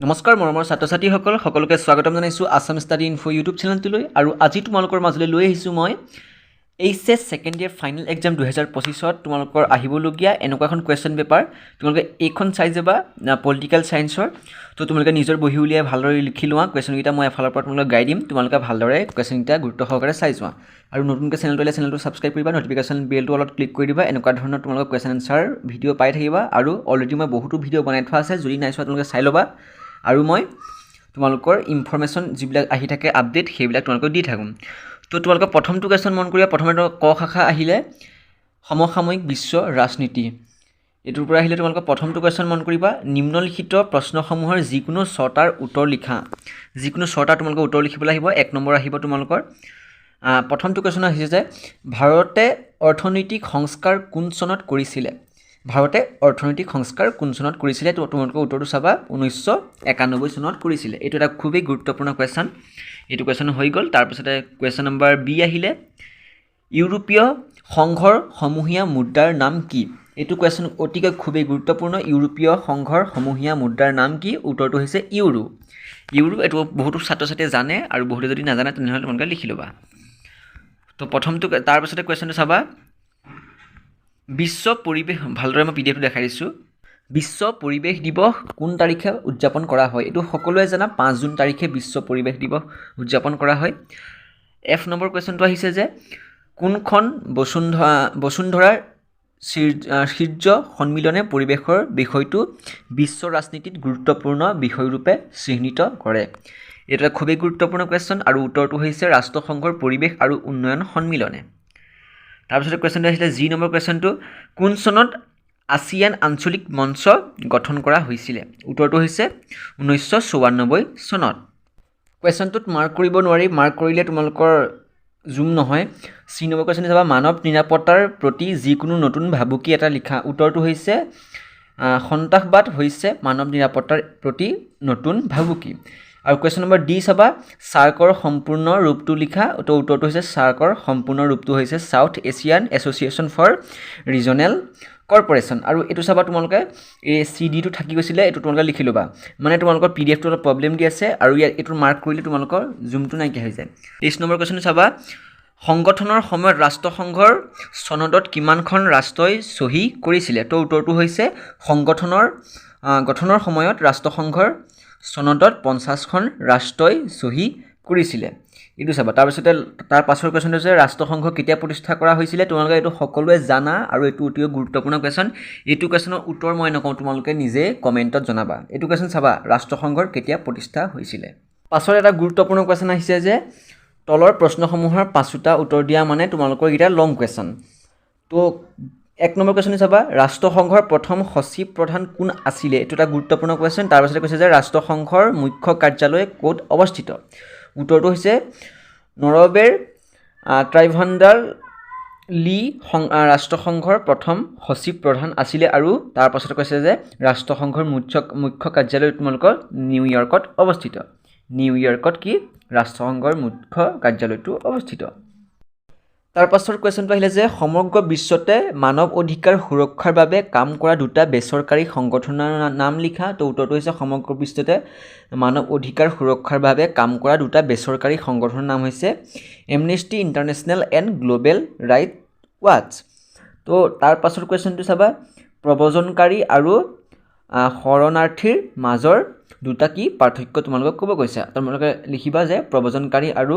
নমস্কাৰ মৰমৰ ছাত্ৰ ছাত্ৰীসকল সকলোকে স্বাগতম জনাইছোঁ আছাম ষ্টাডি ইনফো ইউটিউব চেনেলটোলৈ আৰু আজি তোমালোকৰ মাজলৈ লৈ আহিছোঁ মই HS second year final exam 2025ত তোমালোকৰ আহিবলগীয়া এনেকুৱা এখন কুৱেশ্যন পেপাৰ তোমালোকে এইখন চাই যাবা পলিটিকেল ছায়েন্সৰ তো তোমালোকে নিজৰ বহি উলিয়াই ভালদৰে লিখি লোৱা কুৱেশ্যনকেইটা মই এফালৰ পৰা তোমালোকক গাই দিম তোমালোকে ভালদৰে কুৱেশ্যনকেইটা গুৰুত্ব সহকাৰে চাই যোৱা আৰু নতুনকৈ চেনেলটোলৈ চেনেলটো ছাবস্ক্ৰাইব কৰিবা নটিফিকেশ্যন বেলটো অলপ ক্লিক কৰি দিবা এনেকুৱা ধৰণৰ তোমালোকৰ কুৱেশ্যন এনচাৰ ভিডিঅ' পাই থাকিবা আৰু অলৰেডি মই বহুতো ভিডিঅ' বনাই থোৱা আছে যদি নাই চোৱা তোমালোকে চাই ল'বা আৰু মই তোমালোকৰ ইনফৰমেশ্যন যিবিলাক আহি থাকে আপডেট সেইবিলাক তোমালোকক দি থাকোঁ তো তোমালোকৰ প্ৰথমটো কুৱেশ্যন মন কৰিবা প্ৰথমে ক শাখা আহিলে সমসাময়িক বিশ্ব ৰাজনীতি এইটোৰ পৰা আহিলে তোমালোকৰ প্ৰথমটো কুৱেশ্যন মন কৰিবা নিম্নলিখিত প্ৰশ্নসমূহৰ যিকোনো ছটাৰ উত্তৰ লিখা যিকোনো ছটা তোমালোকৰ উত্তৰ লিখিবলৈ আহিব এক নম্বৰ আহিব তোমালোকৰ প্ৰথমটো কুৱেশ্যন আহিছে যে ভাৰতে অৰ্থনৈতিক সংস্কাৰ কোন চনত কৰিছিলে ভাৰতে অৰ্থনৈতিক সংস্কাৰ কোন চনত কৰিছিলে তো তোমালোকৰ উত্তৰটো চাবা 1991 চনত কৰিছিলে এইটো এটা খুবেই গুৰুত্বপূৰ্ণ কুৱেশ্যন এইটো কুৱেশ্যন হৈ গ'ল তাৰপিছতে কুৱেশ্যন নম্বৰ বি আহিলে ইউৰোপীয় সংঘৰ সমূহীয়া মুদ্ৰাৰ নাম কি এইটো কুৱেশ্যন অতিকৈ খুবেই গুৰুত্বপূৰ্ণ ইউৰোপীয় সংঘৰ সমূহীয়া মুদ্ৰাৰ নাম কি উত্তৰটো হৈছে ইউৰো এইটো বহুতো ছাত্ৰ ছাত্ৰীয়ে জানে আৰু বহুতে যদি নাজানে তেনেহ'লে তোমালোকে লিখি ল'বা তো প্ৰথমটো তাৰপিছতে কুৱেশ্যনটো চাবা বিশ্ব পৰিৱেশ ভালদৰে মই পিডিএফটো দেখাই দিছোঁ বিশ্ব পৰিৱেশ দিৱস কোন তাৰিখে উদযাপন কৰা হয় এইটো সকলোৱে জানা 5 জুন তাৰিখে বিশ্ব পৰিৱেশ দিৱস উদযাপন কৰা হয় এফ নম্বৰ কুৱেশ্যনটো আহিছে যে কোনখন বসুন্ধৰাৰ শীৰ্ষ সন্মিলনে পৰিৱেশৰ বিষয়টো বিশ্ব ৰাজনীতিত গুৰুত্বপূৰ্ণ বিষয়ৰূপে চিহ্নিত কৰে এইটো এটা খুবেই গুৰুত্বপূৰ্ণ কুৱেশ্যন আৰু উত্তৰটো হৈছে ৰাষ্ট্ৰসংঘৰ পৰিৱেশ আৰু উন্নয়ন সন্মিলনে তাৰপিছতে কুৱেশ্যনটো আহিলে জি নম্বৰ কুৱেশ্যনটো কোন চনত আছিয়ান আঞ্চলিক মঞ্চ গঠন কৰা হৈছিলে উত্তৰটো হৈছে 1994 চনত কুৱেশ্যনটোত মাৰ্ক কৰিব নোৱাৰি মাৰ্ক কৰিলে তোমালোকৰ জুম নহয় চি নম্বৰ কুৱেশ্যন চাবা মানৱ নিৰাপত্তাৰ প্ৰতি যিকোনো নতুন ভাবুকি এটা লিখা উত্তৰটো হৈছে সন্ত্ৰাসবাদ হৈছে মানৱ নিৰাপত্তাৰ প্ৰতি নতুন ভাবুকি আৰু কুৱেশ্যন নম্বৰ ডি চাবা সাৰ্কৰ সম্পূৰ্ণ ৰূপটো লিখা তো উত্তৰটো হৈছে সাৰ্কৰ সম্পূৰ্ণ ৰূপটো হৈছে South Asian Association for Regional Corporation আৰু এইটো চাবা তোমালোকে এই চি ডিটো থাকি গৈছিলে এইটো তোমালোকে লিখি ল'বা মানে তোমালোকৰ পিডিএফটো অলপ প্ৰব্লেম দি আছে আৰু ইয়াত এইটো মাৰ্ক কৰিলে তোমালোকৰ জুমটো নাইকিয়া হৈ যায় 23 নম্বৰ কুৱেশ্যনটো চাবা সংগঠনৰ সময়ত ৰাষ্ট্ৰসংঘৰ চনদত কিমানখন ৰাষ্ট্ৰই চহী কৰিছিলে তো উত্তৰটো হৈছে সংগঠনৰ গঠনৰ সময়ত ৰাষ্ট্ৰসংঘৰ চনদত 50খন ৰাষ্ট্ৰই চহী কৰিছিলে এইটো চাবা তাৰপিছতে তাৰ পাছৰ কুৱেশ্যনটো হৈছে ৰাষ্ট্ৰসংঘ কেতিয়া প্ৰতিষ্ঠা কৰা হৈছিলে তোমালোকে এইটো সকলোৱে জানা আৰু এইটো অতি গুৰুত্বপূৰ্ণ কুৱেশ্যন এইটো কুৱেশ্যনৰ উত্তৰ মই নকওঁ তোমালোকে নিজে কমেণ্টত জনাবা এইটো কুৱেশ্যন চাবা ৰাষ্ট্ৰসংঘৰ কেতিয়া প্ৰতিষ্ঠা হৈছিলে পাছৰ এটা গুৰুত্বপূৰ্ণ কুৱেশ্যন আহিছে যে তলৰ প্ৰশ্নসমূহৰ পাঁচোটা উত্তৰ দিয়া মানে তোমালোকৰ এটা লং কুৱেশ্যন তো এক নম্বৰ কুৱেশ্যন চাবা ৰাষ্ট্ৰসংঘৰ প্ৰথম সচিব প্ৰধান কোন আছিলে এইটো এটা গুৰুত্বপূৰ্ণ কুৱেশ্যন তাৰপিছতে কৈছে যে ৰাষ্ট্ৰসংঘৰ মুখ্য কাৰ্যালয় ক'ত অৱস্থিত উত্তৰটো হৈছে নৰৱেৰ ট্ৰাইভাণ্ডাল লি ৰাষ্ট্ৰসংঘৰ প্ৰথম সচিব প্ৰধান আছিলে আৰু তাৰ পাছতে কৈছে যে ৰাষ্ট্ৰসংঘৰ মুখ্য কাৰ্যালয় তোমালোকৰ নিউয়ৰ্কত অৱস্থিত নিউয়ৰ্কত কি ৰাষ্ট্ৰসংঘৰ মুখ্য কাৰ্যালয়টো অৱস্থিত তাৰ পাছৰ কুৱেশ্যনটো আহিলে যে সমগ্ৰ বিশ্বতে মানৱ অধিকাৰ সুৰক্ষাৰ বাবে কাম কৰা দুটা বেচৰকাৰী সংগঠনৰ নাম লিখা তো উত্তৰটো হৈছে সমগ্ৰ বিশ্বতে মানৱ অধিকাৰ সুৰক্ষাৰ বাবে কাম কৰা দুটা বেচৰকাৰী সংগঠনৰ নাম হৈছে Amnesty International and Global Right Watch তো তাৰ পাছৰ কুৱেশ্যনটো চাবা প্ৰব্ৰজনকাৰী আৰু শৰণাৰ্থীৰ মাজৰ দুটা কি পাৰ্থক্য তোমালোকক ক'ব কৈছে তোমালোকে লিখিবা যে প্ৰব্ৰজনকাৰী আৰু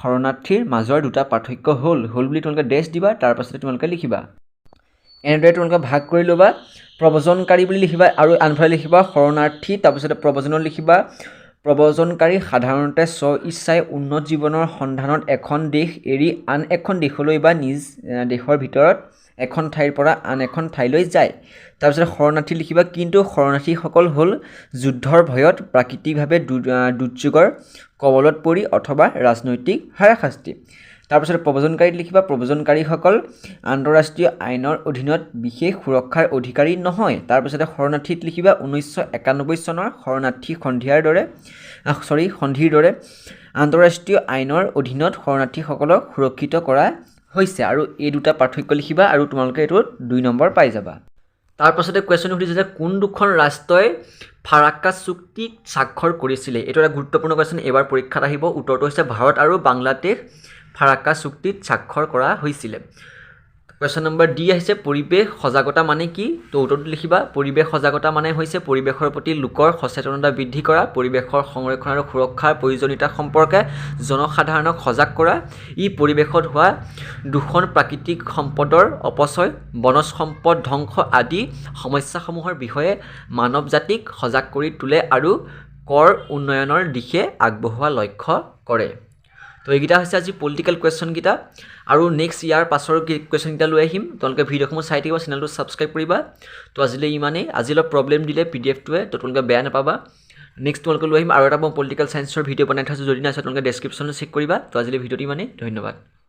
শৰণাৰ্থীৰ মাজৰ দুটা পাৰ্থক্য হ'ল বুলি তোমালোকে ডেছ দিবা তাৰ পাছতে তোমালোকে লিখিবা এনেদৰে তোমালোকে ভাগ কৰি ল'বা প্ৰব্ৰজনকাৰী বুলি লিখিবা আৰু আনফালে লিখিবা শৰণাৰ্থী তাৰপিছতে প্ৰব্ৰজনত লিখিবা প্ৰব্ৰজনকাৰী সাধাৰণতে স্ব ইচ্ছাই উন্নত জীৱনৰ সন্ধানত এখন দেশ এৰি আন এখন দেশলৈ বা নিজ দেশৰ ভিতৰত এখন ঠাইৰ পৰা আন এখন ঠাইলৈ যায় তাৰপিছত শৰণাৰ্থী লিখিবা কিন্তু শৰণাৰ্থীসকল হ'ল যুদ্ধৰ ভয়ত প্ৰাকৃতিকভাৱে দুৰ্যোগৰ কবলত পৰি অথবা ৰাজনৈতিক হাৰাশাস্তি তাৰপিছত প্ৰব্ৰজনকাৰীত লিখিবা প্ৰব্ৰজনকাৰীসকল আন্তঃৰাষ্ট্ৰীয় আইনৰ অধীনত বিশেষ সুৰক্ষাৰ অধিকাৰী নহয় তাৰপিছতে শৰণাৰ্থীত লিখিবা 1991 চনৰ শৰণাৰ্থী সন্ধিৰ দৰে আন্তঃৰাষ্ট্ৰীয় আইনৰ অধীনত শৰণাৰ্থীসকলক সুৰক্ষিত কৰা হৈছে আৰু এই দুটা পাৰ্থক্য লিখিবা আৰু তোমালোকে এইটো 2 নম্বৰ পাই যাবা তাৰ পাছতে কুৱেশ্যন সুধিছে যে কোন দুখন ৰাষ্ট্ৰই ফাৰাক্কা চুক্তিত স্বাক্ষৰ কৰিছিলে এইটো এটা গুৰুত্বপূৰ্ণ কুৱেশ্যন এবাৰ পৰীক্ষাত আহিব উত্তৰটো হৈছে ভাৰত আৰু বাংলাদেশ ফাৰাক্কা চুক্তিত স্বাক্ষৰ কৰা হৈছিলে কুৱেশ্যন নম্বৰ ডি আহিছে পৰিৱেশ সজাগতা মানে কি তো উত্তৰটো লিখিবা পৰিৱেশ সজাগতা মানে হৈছে পৰিৱেশৰ প্ৰতি লোকৰ সচেতনতা বৃদ্ধি কৰা পৰিৱেশৰ সংৰক্ষণ আৰু সুৰক্ষাৰ প্ৰয়োজনীয়তা সম্পৰ্কে জনসাধাৰণক সজাগ কৰা ই পৰিৱেশত হোৱা দূষণ প্ৰাকৃতিক সম্পদৰ অপচয় বনজ সম্পদ ধ্বংস আদি সমস্যাসমূহৰ বিষয়ে মানৱ জাতিক সজাগ কৰি তোলে আৰু কৰ উন্নয়নৰ দিশে আগবঢ়োৱা লক্ষ্য কৰে তো এইকেইটা হৈছে আজি পলিটিকেল কুৱেশ্যনকেইটা আৰু নেক্সট ইয়াৰ পাছৰ কুৱেশ্যনকেইটা লৈ আহিম তোমালোকে ভিডিঅ'সমূহ চাই থাকিবা চেনেলটো ছাবস্ক্ৰাইব কৰিবা তো আজিলৈ ইমানেই আজি অলপ প্ৰব্লেম দিলে PDF-টোৱে তো তোমালোকে বেয়া নাপাবা নেক্সট তোমালোকে লৈ আহিম আৰু এটা মই পলিটিকেল চায়েন্সৰ ভিডিঅ' বনাই থৈছোঁ যদি নাচায় তোমালোকে ডেছক্ৰিপশ্যনটো চেক কৰিবা তো আজিলৈ ভিডিঅ'টো ইমানেই ধন্যবাদ